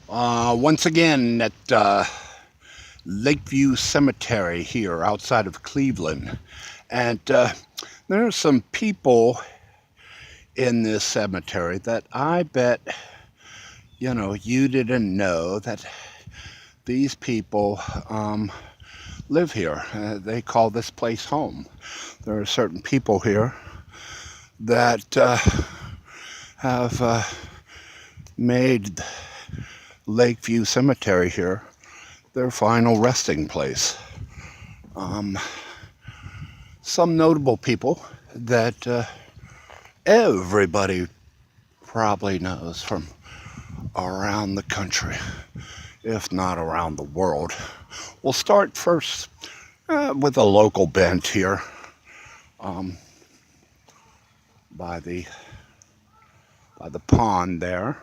Once again at Lakeview Cemetery here outside of Cleveland. And there are some people in this cemetery that I bet, you didn't know that these people live here. They call this place home. There are certain people here that have made Lakeview Cemetery here their final resting place. Some notable people that everybody probably knows from around the country, if not around the world. We'll start first with a local bent here by the pond there.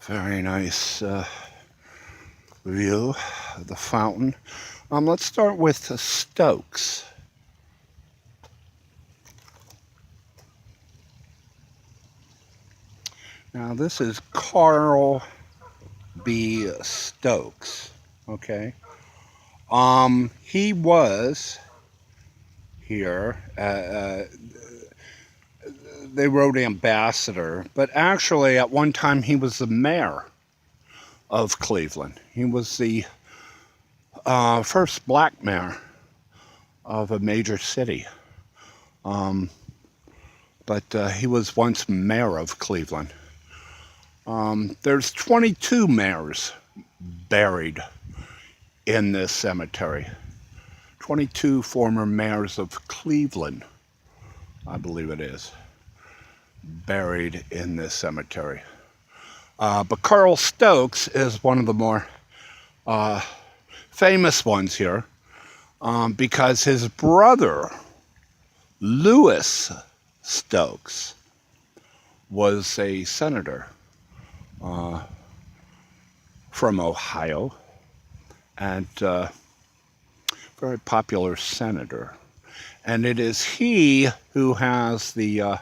Very nice view of the fountain. Let's start with Stokes. Now this is Carl B Stokes. Okay. He was here. They wrote ambassador, but actually at one time he was the mayor of Cleveland. He was the first black mayor of a major city. But he was once mayor of Cleveland. There's 22 mayors buried in this cemetery. 22 former mayors of Cleveland, I believe it is, buried in this cemetery. But Carl Stokes is one of the more famous ones here because his brother, Louis Stokes, was a senator from Ohio, and very popular senator. And it is he who has the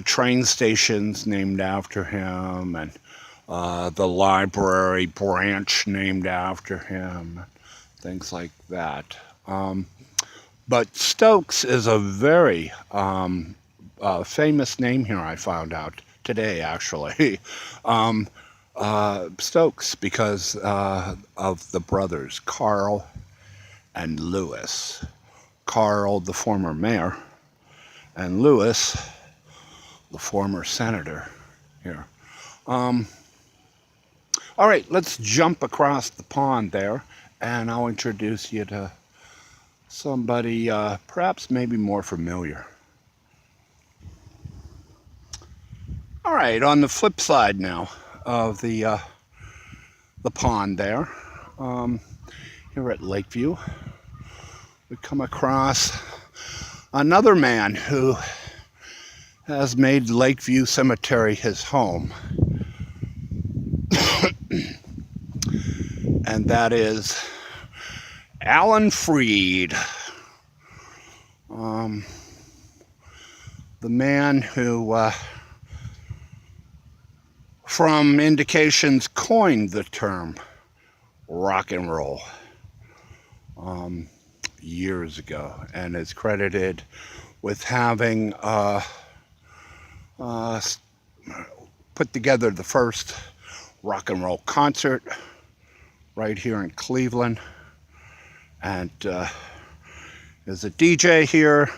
train stations named after him, and the library branch named after him, things like that. But Stokes is a very famous name here, I found out today, actually. Stokes, because of the brothers, Carl and Louis. Carl, the former mayor, and Louis, the former senator here. All right, let's jump across the pond there, and I'll introduce you to somebody perhaps maybe more familiar. All right, on the flip side now of the pond there, here at Lakeview, we come across another man who has made Lakeview Cemetery his home. And that is Alan Freed, the man who, from indications, coined the term rock and roll years ago, and is credited with having put together the first rock and roll concert right here in Cleveland, and is a DJ here.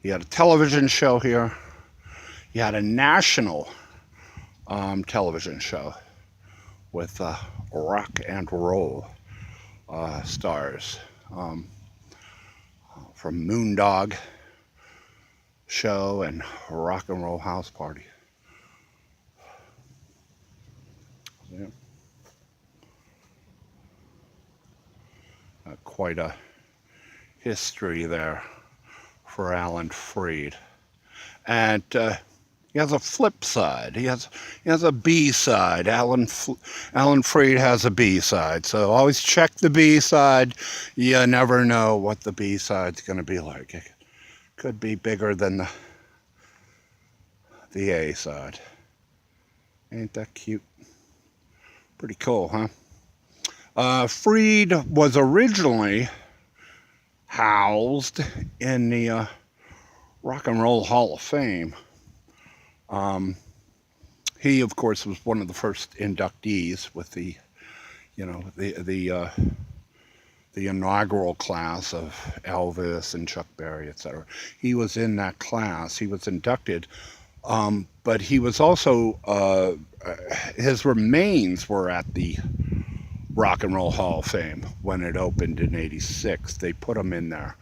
He had a television show here. He had a national television show with rock and roll stars from Moondog show and Rock and Roll House Party. Yeah. Quite a history there for Alan Freed. And he has a flip side. He has a B side. Alan Freed has a B side. So always check the B side. You never know what the B side's going to be like. It could be bigger than the A side. Ain't that cute? Pretty cool, huh? Freed was originally housed in the Rock and Roll Hall of Fame. He, of course, was one of the first inductees with the inaugural class of Elvis and Chuck Berry, etc. He was in that class. He was inducted, but he was also his remains were at the Rock and Roll Hall of Fame when it opened in '86. They put him in there.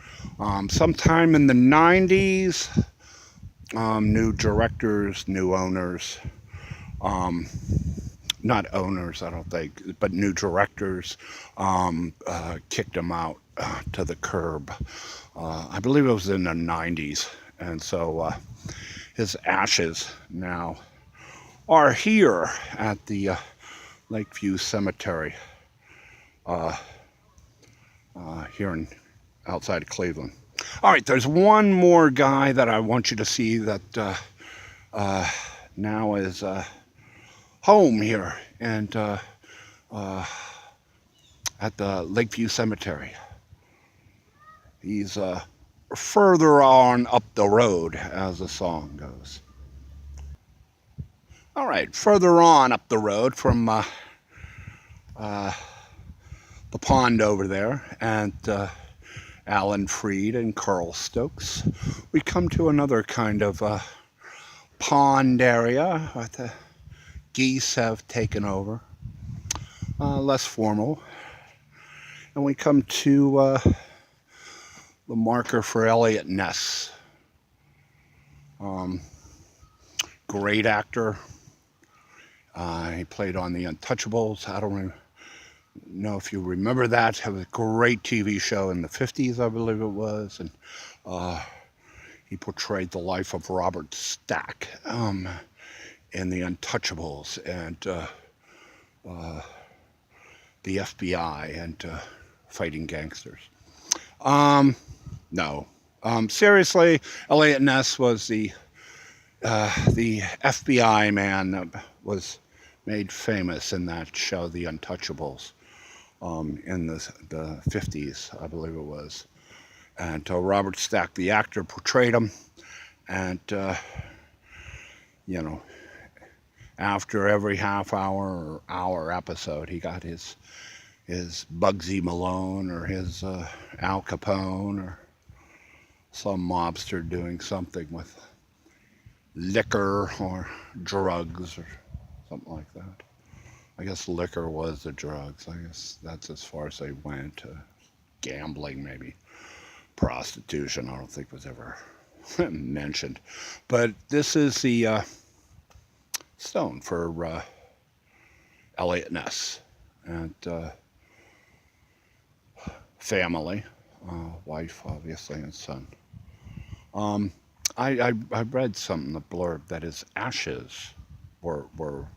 Sometime in the '90s, new directors, new owners. Not owners, I don't think, but new directors kicked him out to the curb. I believe it was in the '90s, and so his ashes now are here at the Lakeview Cemetery here outside of Cleveland. All right, there's one more guy that I want you to see that now is home here and at the Lakeview Cemetery. He's further on up the road, as the song goes. All right, further on up the road from the pond over there, and Alan Freed and Carl Stokes, we come to another kind of pond area that the geese have taken over, less formal, and we come to the marker for Eliot Ness. Great actor. He played on The Untouchables. I don't know if you remember that. It was a great TV show in the 50s, I believe it was. And he portrayed the life of Robert Stack in The Untouchables and the FBI and fighting gangsters. No. Seriously, Eliot Ness was the FBI man that was made famous in that show, The Untouchables, in the 50s, I believe it was. And Robert Stack, the actor, portrayed him. And, after every half hour or hour episode, he got his Bugsy Malone or his Al Capone or some mobster doing something with liquor or drugs or something like that. I guess liquor was the drugs. I guess that's as far as they went. Gambling, maybe. Prostitution, I don't think was ever mentioned. But this is the stone for Eliot Ness and family, wife, obviously, and son. I read something, the blurb, that his ashes were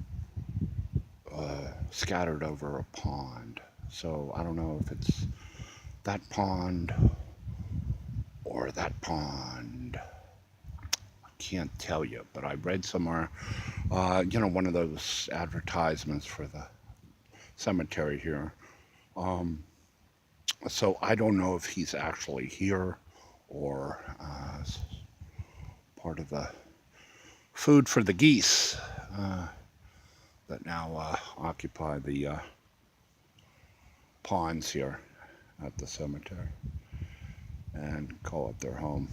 scattered over a pond. So I don't know if it's that pond or that pond. I can't tell you, but I read somewhere, one of those advertisements for the cemetery here. So I don't know if he's actually here or part of the food for the geese that now occupy the ponds here at the cemetery and call it their home.